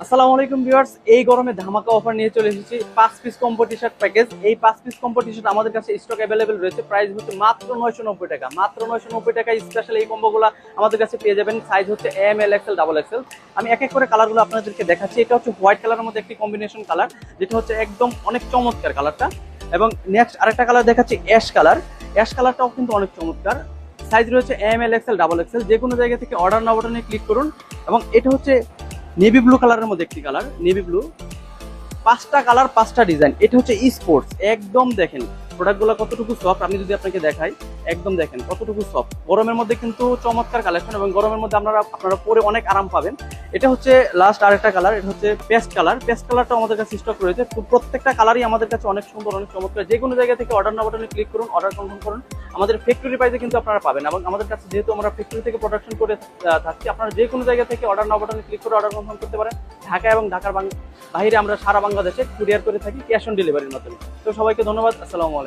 আসসালামু আলাইকুম ভিউয়ার্স, এই গরমে ধামাকা অফার নিয়ে চলে এসেছি 5 পিস কম্বো টি-শার্ট প্যাকেজ। এই 5 পিস কম্বো টি-শার্ট আমাদের কাছে স্টক অ্যাভেলেবেল রয়েছে। প্রাইস হচ্ছে মাত্র 990 টাকা। মাত্র 990 টাকায় স্পেশাল এই কম্বোগুলো আমাদের কাছে পেয়ে যাবেন। সাইজ হচ্ছে এম, এল, এক্সেল, ডাবল এক্সেল। আমি এক এক করে কালারগুলো আপনাদেরকে দেখাচ্ছি। এটা হচ্ছে হোয়াইট কালারের মধ্যে একটি কম্বিনেশন কালার, যেটা হচ্ছে একদম অনেক চমৎকার কালারটা। এবং নেক্সট আরেকটা কালার দেখাচ্ছি অ্যাশ কালার। অ্যাশ কালারটাও কিন্তু অনেক চমৎকার। সাইজ রয়েছে এম, এল, এক্সেল, ডাবল এক্সেল। যে কোনো জায়গা থেকে অর্ডার নাও বাটনে ক্লিক করুন। এবং এটা হচ্ছে নেভি ব্লু কালারের মধ্যে একটি কালার, নেভি ব্লু। 5টা কালার 5টা ডিজাইন। এটা হচ্ছে স্পোর্টস। একদম দেখেন প্রোডাক্টগুলো কতটুকু সফট, আমি যদি আপনাকে দেখাই, একদম দেখেন কতটুকু সফট। গরমের মধ্যে কিন্তু চমৎকার কালেকশন, এবং গরমের মধ্যে আপনারা পরে অনেক আরাম পাবেন। এটা হচ্ছে লাস্ট আরেকটা কালার, এটা হচ্ছে পেস্ট কালার। পেস্ট কালারটাও আমাদের কাছে স্টক রয়েছে। তো প্রত্যেকটা কালারই আমাদের কাছে অনেক সুন্দর, অনেক চমৎকার। যে কোনো জায়গা থেকে অর্ডার নাও বাটনে ক্লিক করুন, অর্ডার কনফার্ম করুন। আমাদের ফ্যাক্টরি প্রাইসে কিন্তু আপনারা পাবেন, এবং আমাদের কাছে যেহেতু আমরা ফ্যাক্টরি থেকে প্রোডাকশন করে থাকছি, আপনারা যে কোনো জায়গা থেকে অর্ডার নাও বাটনে ক্লিক করে অর্ডার কনফার্ম করতে পারেন। ঢাকা এবং ঢাকার বাইরে আমরা সারা বাংলাদেশে কুরিয়ার করে থাকি ক্যাশ অন ডেলিভারির মাধ্যমে। তো সবাইকে ধন্যবাদ। আসসালামু আলাইকুম।